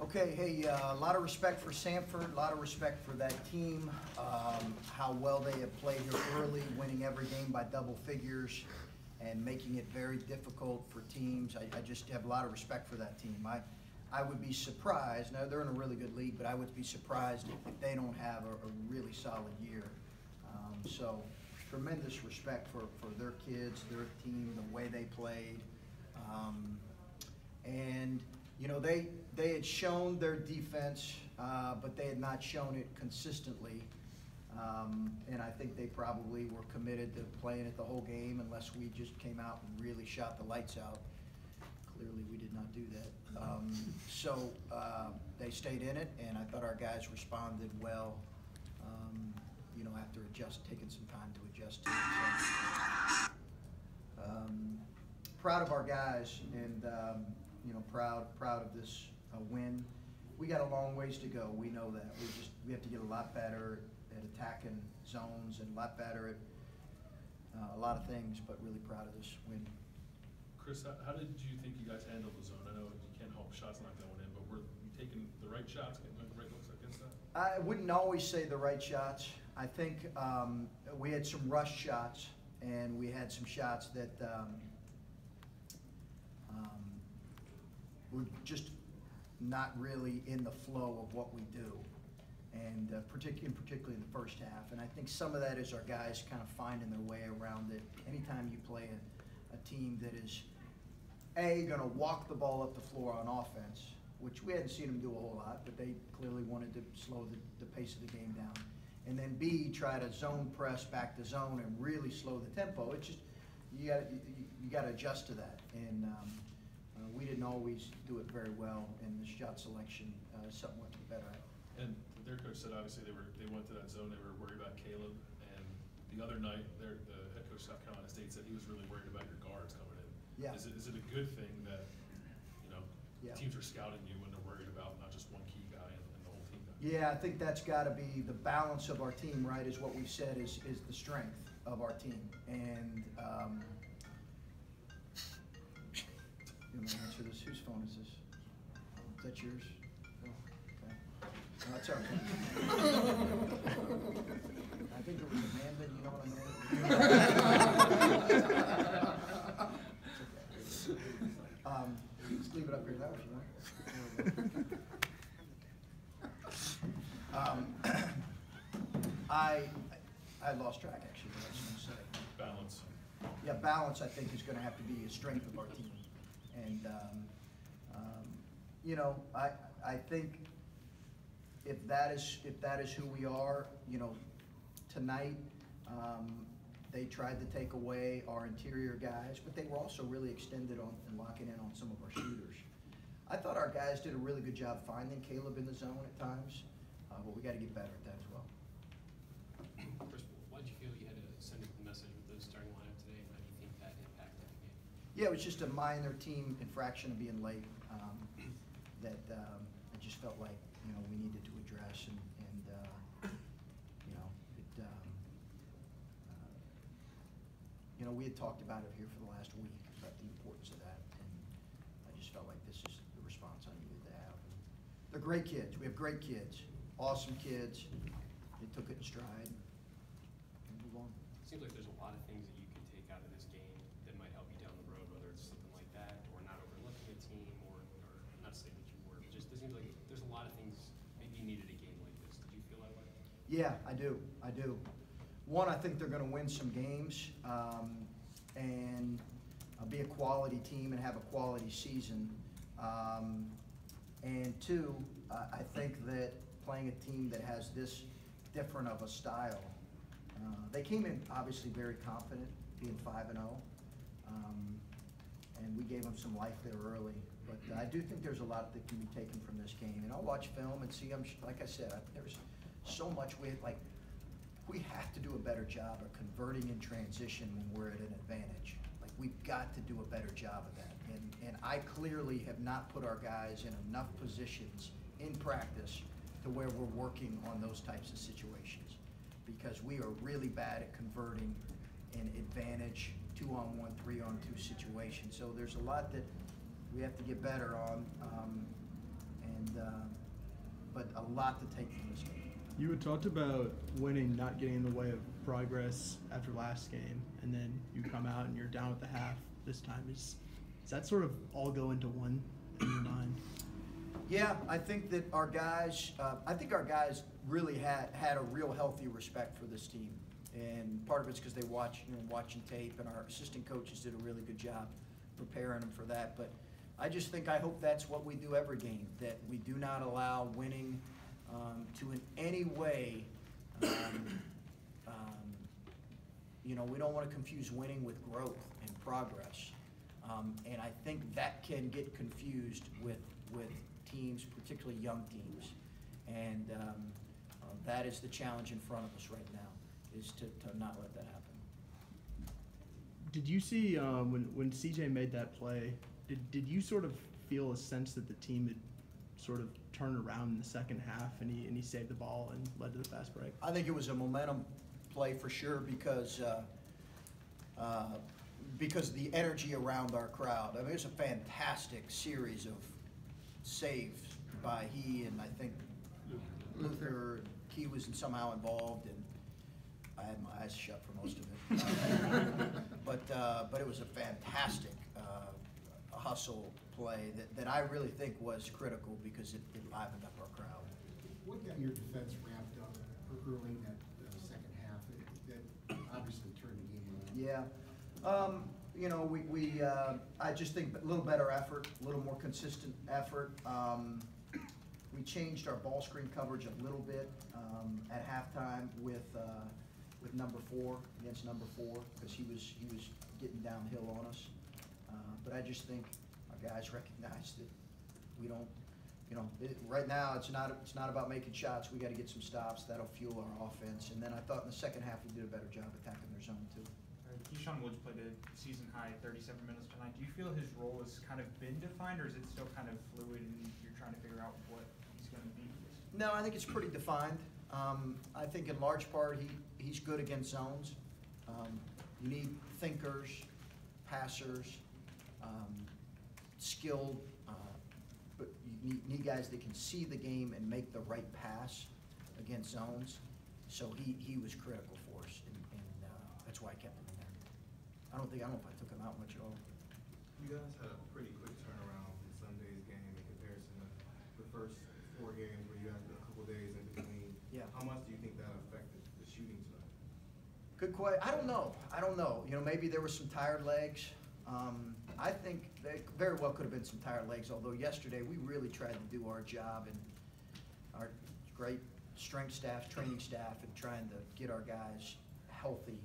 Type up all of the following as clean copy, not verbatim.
Okay, hey, a lot of respect for Samford, a lot of respect for that team, how well they have played here early, winning every game by double figures and making it very difficult for teams. I just have a lot of respect for that team. I would be surprised, now they're in a really good league, but I would be surprised if they don't have a really solid year. So tremendous respect for their kids, their team, the way they played. And you know, they had shown their defense, but they had not shown it consistently. And I think they probably were committed to playing it the whole game unless we just came out and really shot the lights out. Clearly we did not do that. So they stayed in it, and I thought our guys responded well, you know, after taking some time to adjust to it. So, proud of our guys, and you know, proud of this win. We got a long ways to go. We know that. We have to get a lot better at attacking zones and a lot better at a lot of things. But really proud of this win. Chris, how did you think you guys handled the zone? I know you can't help shots not going in, but were you taking the right shots, getting the right looks against that? I wouldn't always say the right shots. I think we had some rush shots, and we had some shots that were just not really in the flow of what we do, and particularly in the first half. And I think some of that is our guys kind of finding their way around it. Anytime you play a team that is going to walk the ball up the floor on offense, which we hadn't seen them do a whole lot, but they clearly wanted to slow the pace of the game down, and then B, try to zone press back to zone and really slow the tempo. It's just you got to adjust to that, and we didn't always do it very well, and the shot selection something we have to get better at. And their coach said obviously they went to that zone, they were worried about Caleb, and the other night the head coach of South Carolina State said he was really worried about your guards coming in. Yeah. Is it a good thing that, you know, yeah, teams are scouting you when they're worried about not just one key guy and the whole team guy? Yeah, I think that's got to be the balance of our team, right? Is what we said is the strength of our team, and you want to answer this? Whose phone is this? Is that yours? Oh, okay. No, that's our phone. I think it was Amanda. You know what it's okay. Just leave it up here now if you want. I lost track actually. What I was going to say. Balance. Yeah, balance. I think is going to have to be a strength of our team. And you know, I think if that is who we are, you know, tonight they tried to take away our interior guys, but they were also really extended on and locking in on some of our shooters. I thought our guys did a really good job finding Caleb in the zone at times, but we got to get better at that as well. Chris, why did you feel you had to send a message with the starting lineup today, and how do you think that impacted the game? Yeah, it was just a minor team infraction of being late that I just felt like, you know, we needed to address, and you know, you know, we had talked about it here for the last week about the importance of that, and I just felt like this is the response I needed to have. They're great kids. We have great kids, awesome kids. They took it in stride and move on. It seems like there's a lot of things that you can take out of this game that might help you down the road, whether it's something like that, or not overlooking a team, or not saying that you were, but just it seems like there's a lot of things maybe you needed a game like this. Did you feel that way? Yeah, I do. One, I think they're going to win some games and be a quality team and have a quality season. And two, I think that playing a team that has this different of a style, they came in obviously very confident, being 5-0, and we gave them some life there early. But I do think there's a lot that can be taken from this game, and I'll watch film and see. Like I said, there's so much we have to do a better job of converting in transition when we're at an advantage. Like, we've got to do a better job of that, and I clearly have not put our guys in enough positions in practice to where we're working on those types of situations, because we are really bad at converting in advantage 2-on-1, 3-on-2 situations. So there's a lot that we have to get better on, and but a lot to take from this game. You had talked about winning not getting in the way of progress after last game, and then you come out and you're down at the half this time. Does that sort of all go into one in your mind? Yeah, I think that our guys really had a real healthy respect for this team, and part of it's because they watching tape, and our assistant coaches did a really good job preparing them for that. But I hope that's what we do every game, that we do not allow winning to in any way, we don't want to confuse winning with growth and progress. And I think that can get confused with teams, particularly young teams. And that is the challenge in front of us right now, is to not let that happen. Did you see when CJ made that play, did you sort of feel a sense that the team had sort of turned around in the second half and he saved the ball and led to the fast break? I think it was a momentum play for sure because the energy around our crowd. I mean, it was a fantastic series of saves by he and I think Luther. He was somehow involved, and I had my eyes shut for most of it. But it was a fantastic hustle play that I really think was critical because it livened up our crowd. What got your defense ramped up early in that second half that obviously turned the game around? Yeah. I just think a little better effort, a little more consistent effort. We changed our ball screen coverage a little bit at halftime with number 4 against number 4 because he was getting downhill on us. But I just think our guys recognize that we don't. Right now it's not about making shots. We got to get some stops. That'll fuel our offense. And then I thought in the second half we did a better job attacking their zone too. Keyshawn Woods played a season-high 37 minutes tonight. Do you feel his role has kind of been defined, or is it still kind of fluid and you're trying to figure out what he's going to be? No, I think it's pretty defined. I think in large part he's good against zones. You need thinkers, passers, skilled, but you need guys that can see the game and make the right pass against zones. So he was critical for us, and that's why I kept him in there. I don't know if I took him out much at all. You guys had a pretty quick turnaround from Sunday's game in comparison to the first 4 games where you had a couple days in between. Yeah. How much do you think that affected the shooting tonight? Good question. I don't know. Maybe there were some tired legs. I think there very well could have been some tired legs, although yesterday we really tried to do our job, and our great strength staff, training staff, and trying to get our guys healthy.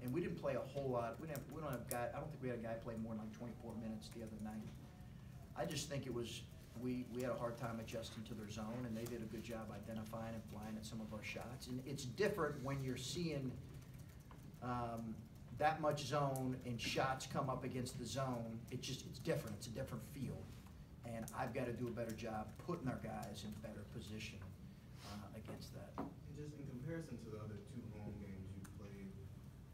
And we didn't play a whole lot. I don't think we had a guy play more than like 24 minutes the other night. I just think it was, we had a hard time adjusting to their zone, and they did a good job identifying and flying at some of our shots. And it's different when you're seeing that much zone and shots come up against the zone. It's different. It's a different field. And I've got to do a better job putting our guys in better position against that. And just in comparison to the other 2 home games you played,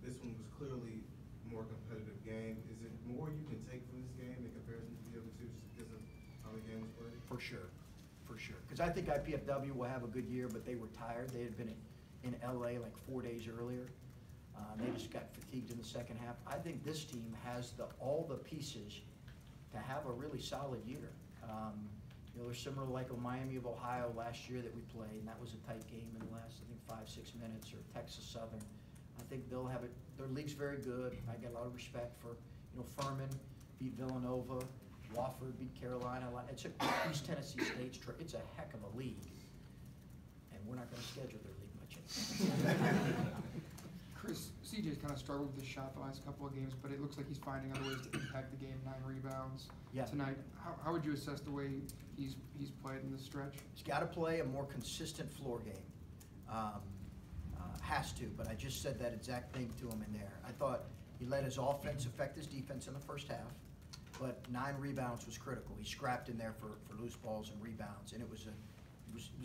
this one was clearly a more competitive game. Is it more you can take from this game in comparison to the other 2 just because of how the game was played? For sure. Because I think IPFW will have a good year, but they were tired. They had been in LA like 4 days earlier. They just got fatigued in the second half. I think this team has all the pieces to have a really solid year. They're similar like Miami of Ohio last year that we played, and that was a tight game in the last, 5-6 minutes, or Texas Southern. I think they'll have it. Their league's very good. I got a lot of respect for, Furman beat Villanova, Wofford beat Carolina. It's East Tennessee State's. It's a heck of a league, and we're not going to schedule their league much anymore. Chris, CJ's kind of struggled with the shot the last couple of games, but it looks like he's finding other ways to impact the game. 9 rebounds tonight. How would you assess the way he's played in this stretch? He's got to play a more consistent floor game. Has to, but I just said that exact thing to him in there. I thought he let his offense affect his defense in the first half, but 9 rebounds was critical. He scrapped in there for loose balls and rebounds, and it was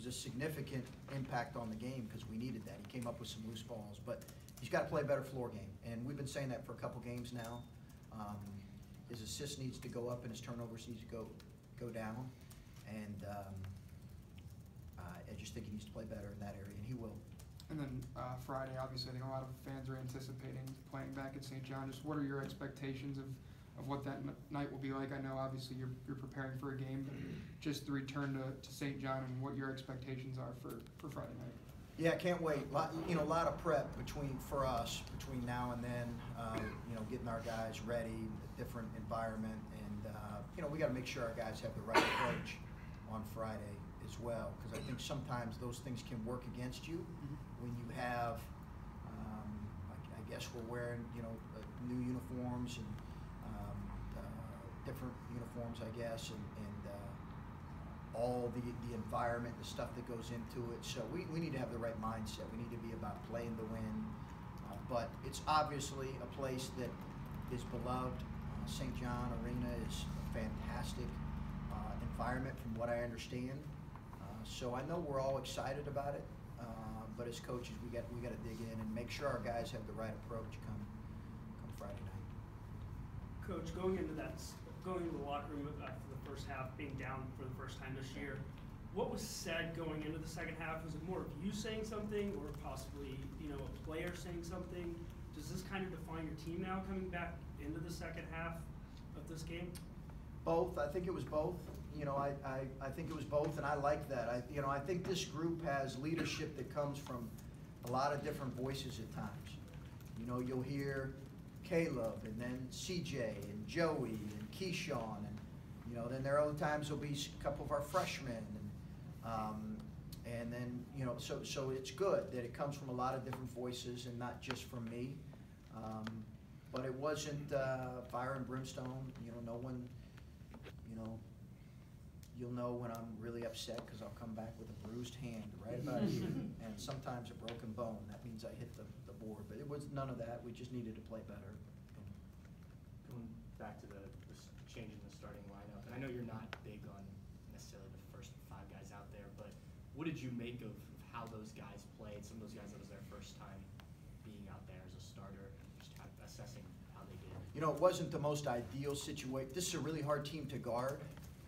a significant impact on the game because we needed that. He came up with some loose balls, but he's got to play a better floor game, and we've been saying that for a couple games now. His assist needs to go up, and his turnovers needs to go down. And I just think he needs to play better in that area, and he will. And then Friday, obviously, I think a lot of fans are anticipating playing back at St. John. Just what are your expectations of what that night will be like? I know, obviously, you're preparing for a game, but just the return to St. John and what your expectations are for Friday night. Yeah, can't wait. A lot of prep for us between now and then. Getting our guys ready, a different environment, and we got to make sure our guys have the right approach on Friday as well, because I think sometimes those things can work against you when you have. I guess we're wearing new uniforms and different uniforms, I guess, and all the environment, the stuff that goes into it. So we need to have the right mindset. We need to be about playing to win. But it's obviously a place that is beloved. St. John Arena is a fantastic environment from what I understand. So I know we're all excited about it. But as coaches, we got to dig in and make sure our guys have the right approach come Friday night. Coach, going into the locker room for the first half, being down for the first time this year, what was said going into the second half? Was it more of you saying something, or possibly a player saying something? Does this kind of define your team now coming back into the second half of this game? Both. I think it was both. I think it was both, and I like that. I think this group has leadership that comes from a lot of different voices at times. You'll hear Caleb, and then CJ, and Joey, and Keyshawn, and then there are other times there'll be a couple of our freshmen, and then so it's good that it comes from a lot of different voices and not just from me. But it wasn't fire and brimstone. No one. You'll know when I'm really upset because I'll come back with a bruised hand right about here, and sometimes a broken bone. That means I hit the board. But it was none of that. We just needed to play better. Going back to the change in the starting lineup, and I know you're not big on necessarily the first 5 guys out there, but what did you make of how those guys played? Some of those guys, that was their first time being out there as a starter, just assessing how they did. It wasn't the most ideal situation. This is a really hard team to guard.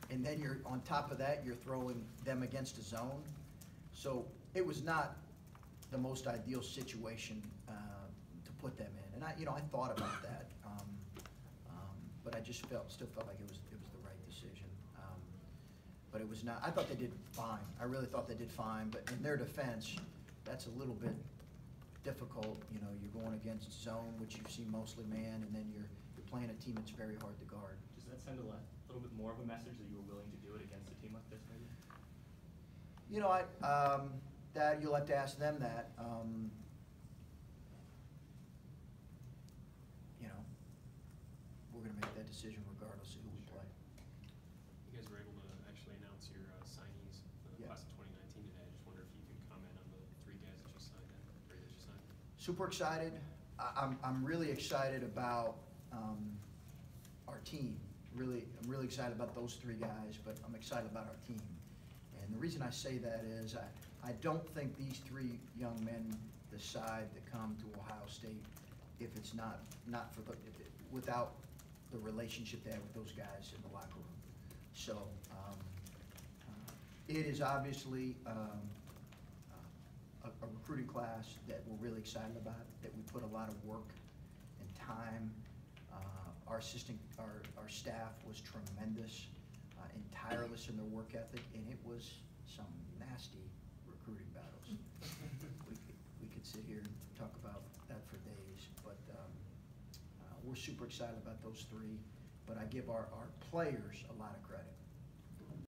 And then you're on top of that, you're throwing them against a zone. So it was not the most ideal situation to put them in. And I thought about that, but I just still felt like it was the right decision. But it was not. I thought they did fine. I really thought they did fine. But in their defense, that's a little bit difficult. You're going against zone, which you've seen mostly man, and then you're playing a team that's very hard to guard. Does that send a little bit more of a message that you were willing to do it against a team like this, maybe? That you'll have to ask them that. We're going to make that decision regardless of who we play. You guys were able to actually announce your signees for the class of 2019 today. I just wonder if you could comment on the 3 guys that you signed and 3 that you signed. Super excited. I'm really excited about our team. I'm really excited about those 3 guys, but I'm excited about our team. And the reason I say that is I don't think these 3 young men decide to come to Ohio State if it's not without the relationship they have with those guys in the locker room. So it is obviously a recruiting class that we're really excited about, that we put a lot of work and time. Our staff was tremendous and tireless in their work ethic, and it was some nasty recruiting battles. we could sit here and talk about that for days, but we're super excited about those 3. But I give our players a lot of credit.